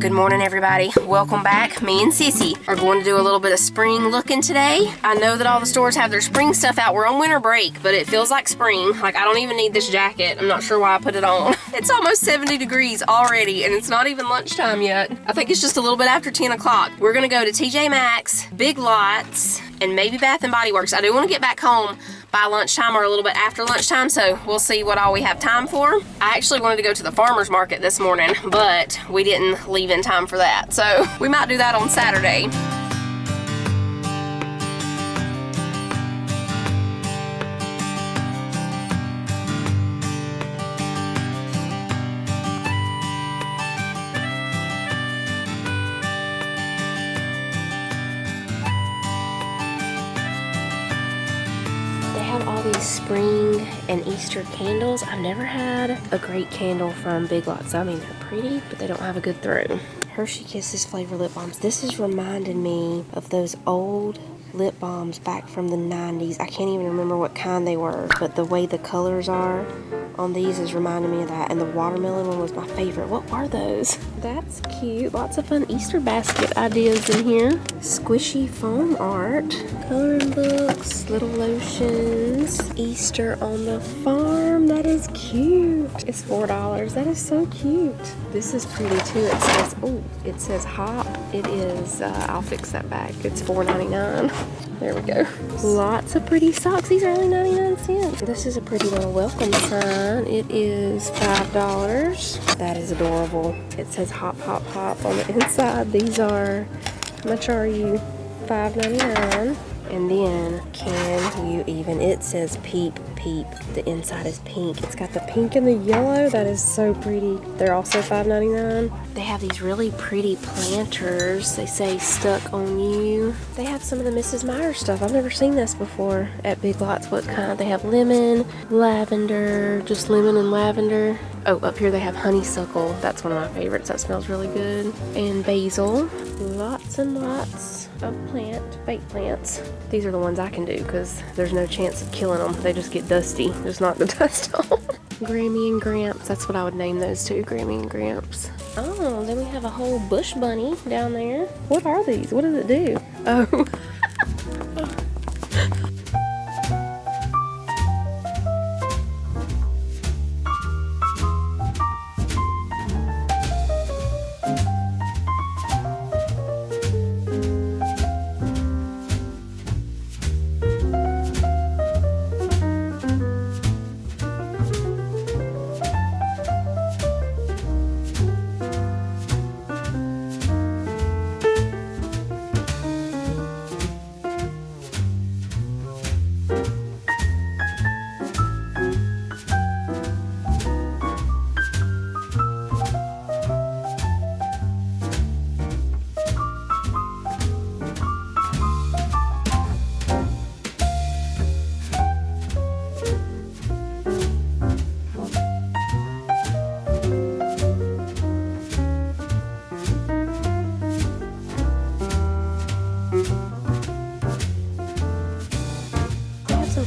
Good morning, everybody. Welcome back. Me and Sissy are going to do a little bit of spring looking today. I know that all the stores have their spring stuff out. We're on winter break, but it feels like spring. Like, I don't even need this jacket. I'm not sure why I put it on. It's almost 70 degrees already, and it's not even lunchtime yet. I think it's just a little bit after 10 o'clock. We're gonna go to TJ Maxx, Big Lots, and maybe Bath & Body Works. I do want to get back home by lunchtime or a little bit after lunchtime, so we'll see what all we have time for. I actually wanted to go to the farmer's market this morning, but we didn't leave in time for that, so we might do that on Saturday. All these spring and Easter candles. I've never had a great candle from Big Lots. I mean, they're pretty, but they don't have a good throw. Hershey Kisses flavor lip balms. This is reminding me of those old lip balms back from the 90s. I can't even remember what kind they were, but the way the colors are on these is reminding me of that. And the watermelon one was my favorite. What were those? That's cute. Lots of fun Easter basket ideas in here. Squishy foam art, coloring books, little lotions. Easter on the farm. That is cute. It's $4. That is so cute. This is pretty too. It says, oh, it says hop. It is, I'll fix that back. It's $4.99. There we go. Lots of pretty socks. These are only 99 cents. This is a pretty little welcome sign. It is $5. That is adorable. It says hop, hop, hop on the inside. These are, how much are you? $5.99. And then, can you even, it says peep, peep. The inside is pink. It's got the pink and the yellow. That is so pretty. They're also $5.99. They have these really pretty planters. They say stuck on you. They have some of the Mrs. Meyer stuff. I've never seen this before at Big Lots. What kind? They have lemon, lavender, just lemon and lavender. Oh, up here they have honeysuckle. That's one of my favorites. That smells really good. And basil. Lots and lots of fake plants. These are the ones I can do because there's no chance of killing them. They just get dusty. Just knock the dust off. Grammy and Gramps. That's what I would name those two. Grammy and Gramps. Oh, then we have a whole bush bunny down there. What are these? What does it do? Oh.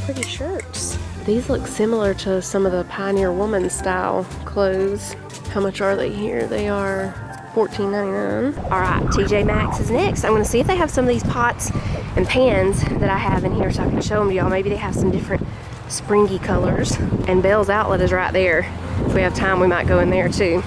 Pretty shirts. These look similar to some of the Pioneer Woman style clothes. How much are they here? They are $14.99. All right, TJ Maxx is next. I'm gonna see if they have some of these pots and pans that I have in here so I can show them to y'all. Maybe they have some different springy colors. And Bell's Outlet is right there. If we have time, we might go in there too.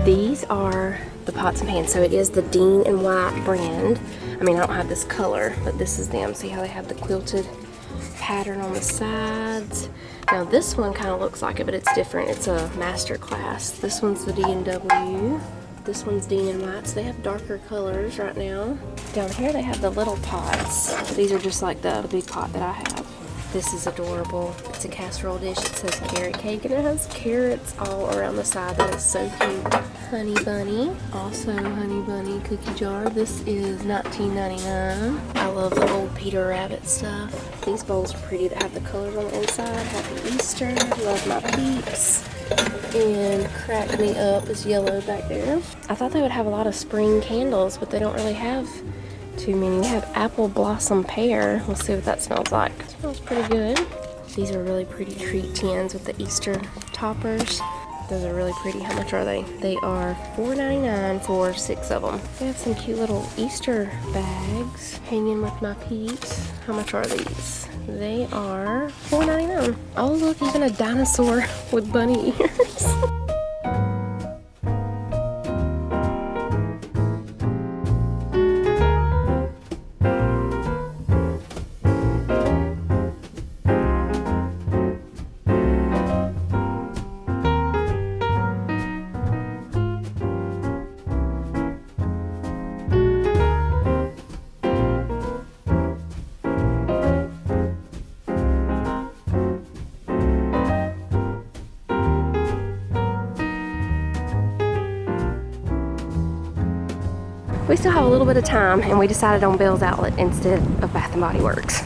These are the pots and pans. So it is the Dean and White brand. I mean, I don't have this color, but this is them. See how they have the quilted pattern on the sides? Now this one kind of looks like it, but it's different. It's a master class. This one's the D&W. This one's Dean and White. So they have darker colors right now. Down here they have the little pots. These are just like the big pot that I have. This is adorable. It's a casserole dish. It says carrot cake and it has carrots all around the side. That is so cute. Honey Bunny. Also Honey Bunny cookie jar. This is $19.99. I love the old Peter Rabbit stuff. These bowls are pretty that have the colors on the inside. Happy Easter. Love my peeps. And Crack Me Up is yellow back there. I thought they would have a lot of spring candles, but they don't really have too many. We have Apple Blossom Pear. We'll see what that smells like. It smells pretty good. These are really pretty treat tins with the Easter toppers. Those are really pretty. How much are they? They are $4.99 for 6 of them. They have some cute little Easter bags hanging with my peeps. How much are these? They are $4.99. Oh, look, even a dinosaur with bunny ears. We still have a little bit of time, and we decided on Bell's Outlet instead of Bath & Body Works.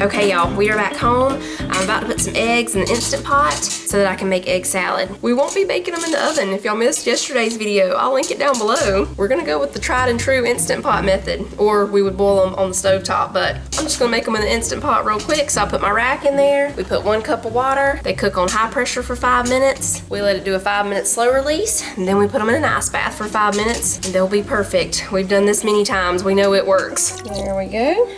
Okay, y'all, we are back home. I'm about to put some eggs in the Instant Pot so that I can make egg salad. We won't be baking them in the oven. If y'all missed yesterday's video, I'll link it down below. We're gonna go with the tried and true Instant Pot method, or we would boil them on the stovetop, but I'm just gonna make them in the Instant Pot real quick. So I put my rack in there. We put 1 cup of water. They cook on high pressure for 5 minutes. We let it do a 5-minute slow release, and then we put them in an ice bath for 5 minutes, and they'll be perfect. We've done this many times. We know it works. There we go.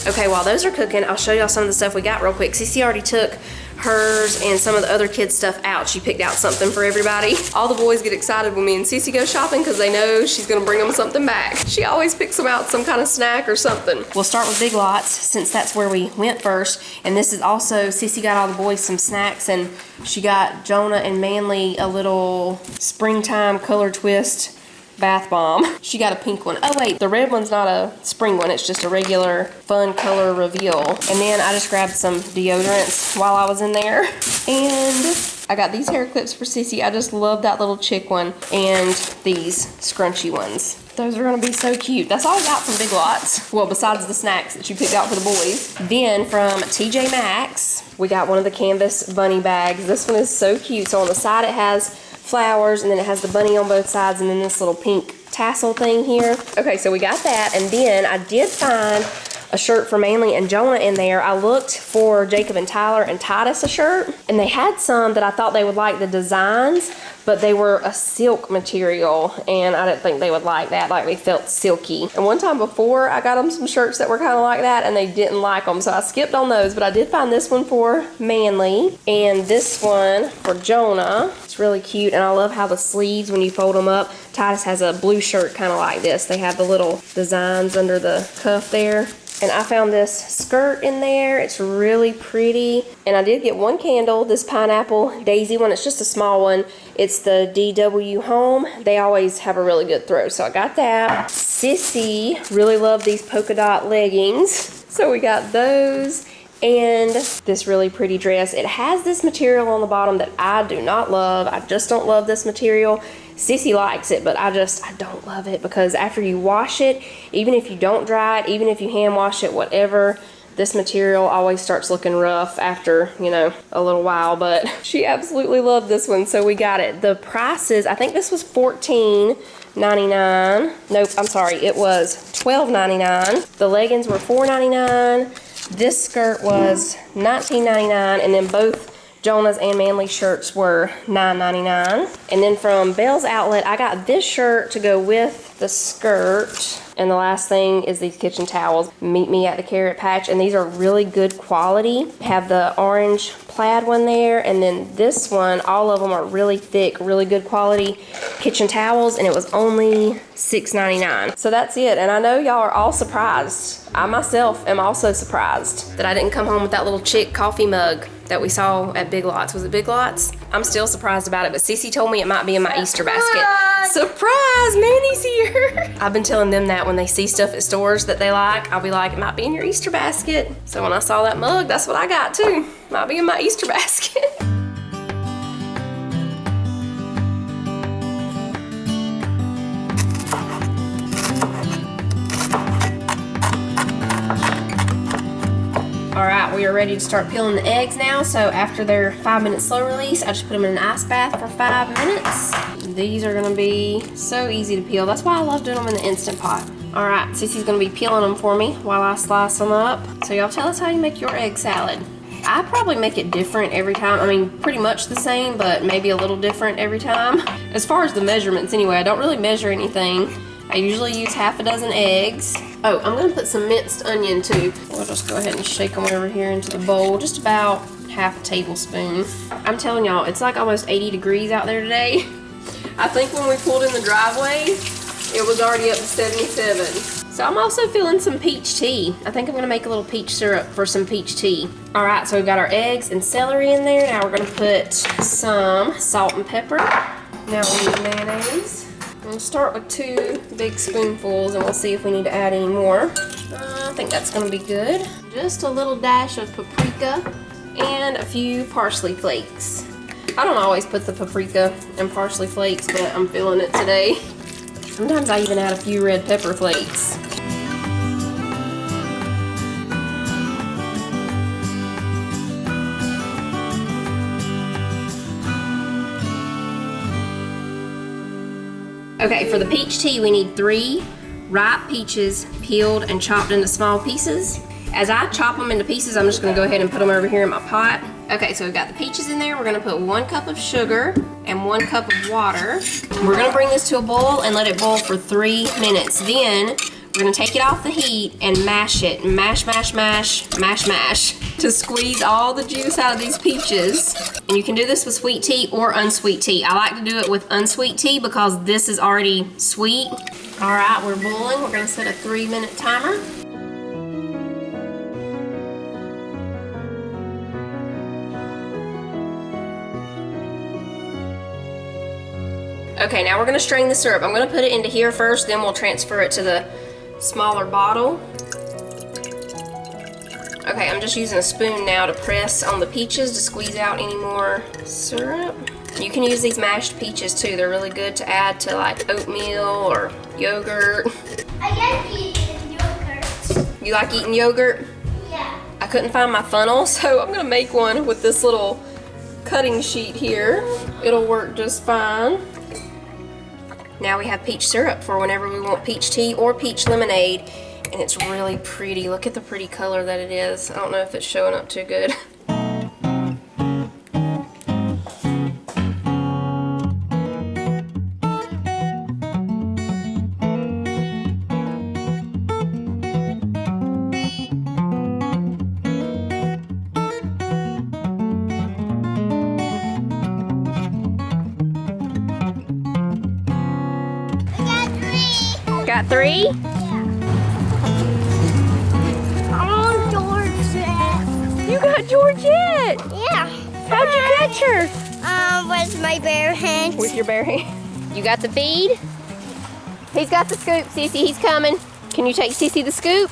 Okay, while those are cooking, I'll show y'all some of the stuff we got real quick. Cece already took hers and some of the other kids' stuff out. She picked out something for everybody. All the boys get excited when me and Cece go shopping because they know she's gonna bring them something back. She always picks them out some kind of snack or something. We'll start with Big Lots since that's where we went first. And this is also, Cece got all the boys some snacks, and she got Jonah and Manly a little springtime color twist bath bomb. She got a pink one. Oh wait, the red one's not a spring one, it's just a regular fun color reveal. And then I just grabbed some deodorants while I was in there. And I got these hair clips for Cece. I just love that little chick one. And these scrunchy ones. Those are gonna be so cute. That's all I got from Big Lots. Well, besides the snacks that you picked out for the boys. Then from TJ Maxx, we got one of the canvas bunny bags. This one is so cute. So on the side it has flowers, and then it has the bunny on both sides, and then this little pink tassel thing here. Okay, so we got that, and then I did find a shirt for Manly and Jonah in there. I looked for Jacob and Tyler and Titus a shirt, and they had some that I thought they would like the designs, but they were a silk material, and I didn't think they would like that. Like, they felt silky. And one time before, I got them some shirts that were kind of like that, and they didn't like them, so I skipped on those. But I did find this one for Manly, and this one for Jonah. It's really cute, and I love how the sleeves, when you fold them up, Titus has a blue shirt kind of like this. They have the little designs under the cuff there. And I found this skirt in there. It's really pretty. And I did get one candle, this pineapple daisy one. It's just a small one. It's the DW Home. They always have a really good throw, so I got that. Sissy really loved these polka dot leggings, so we got those. And this really pretty dress. It has this material on the bottom that I do not love. I just don't love this material. Sissy likes it, but I don't love it, because after you wash it, even if you don't dry it, even if you hand wash it, whatever, This material always starts looking rough after, you know, a little while, but she absolutely loved this one, so we got it. The prices, I think this was $14.99. Nope, I'm sorry, it was $12.99. The leggings were $4.99. This skirt was $19.99, and then both Jonah's and Manly's shirts were $9.99. And then from Belle's Outlet, I got this shirt to go with the skirt. And the last thing is these kitchen towels. Meet me at the Carrot Patch, and these are really good quality. Have the orange plaid one there, and then this one, all of them are really thick, really good quality kitchen towels, and it was only $6.99. So that's it, and I know y'all are all surprised. I myself am also surprised that I didn't come home with that little chick coffee mug that we saw at Big Lots. Was it Big Lots? I'm still surprised about it, but Cece told me it might be in my Easter basket. Surprise, Manny's here. I've been telling them that when they see stuff at stores that they like, I'll be like, it might be in your Easter basket. So when I saw that mug, that's what I got too. Might be in my Easter basket. All right, we are ready to start peeling the eggs now. So after their 5-minute slow release, I just put them in an ice bath for 5 minutes. These are gonna be so easy to peel. That's why I love doing them in the Instant Pot. All right, Cece's gonna be peeling them for me while I slice them up. So y'all tell us how you make your egg salad. I probably make it different every time. I mean, pretty much the same, but maybe a little different every time. As far as the measurements anyway, I don't really measure anything. I usually use half a dozen eggs. Oh, I'm gonna put some minced onion too. We'll just go ahead and shake them over here into the bowl, just about half a tablespoon. I'm telling y'all, it's like almost 80 degrees out there today. I think when we pulled in the driveway, it was already up to 77. So I'm also feeling some peach tea. I think I'm gonna make a little peach syrup for some peach tea. All right, so we've got our eggs and celery in there. Now we're gonna put some salt and pepper. Now we need mayonnaise. We'll start with 2 big spoonfuls and we'll see if we need to add any more. I think that's gonna be good. Just a little dash of paprika and a few parsley flakes. I don't always put the paprika and parsley flakes, but I'm feeling it today. Sometimes I even add a few red pepper flakes. Okay, for the peach tea, we need 3 ripe peaches peeled and chopped into small pieces. As I chop them into pieces, I'm just gonna go ahead and put them over here in my pot. Okay, so we've got the peaches in there. We're gonna put 1 cup of sugar and 1 cup of water. We're gonna bring this to a boil and let it boil for 3 minutes. Then we're gonna take it off the heat and mash it. Mash, mash, mash, mash, mash, to squeeze all the juice out of these peaches. And you can do this with sweet tea or unsweet tea. I like to do it with unsweet tea because this is already sweet. All right, we're boiling. We're gonna set a 3-minute timer. Okay, now we're gonna strain the syrup. I'm gonna put it into here first, then we'll transfer it to the smaller bottle. Okay, I'm just using a spoon now to press on the peaches to squeeze out any more syrup. You can use these mashed peaches too. They're really good to add to like oatmeal or yogurt. I like eating yogurt. You like eating yogurt? Yeah. I couldn't find my funnel, so I'm gonna make one with this little cutting sheet here. It'll work just fine. Now we have peach syrup for whenever we want peach tea or peach lemonade. And it's really pretty. Look at the pretty color that it is. I don't know if it's showing up too good. Got 3? Yeah. Oh, Georgette. You got Georgette! Yeah. How'd you catch her? With my bare hands. With your bare hand. You got the feed? He's got the scoop, Cece. He's coming. Can you take Cece the scoop?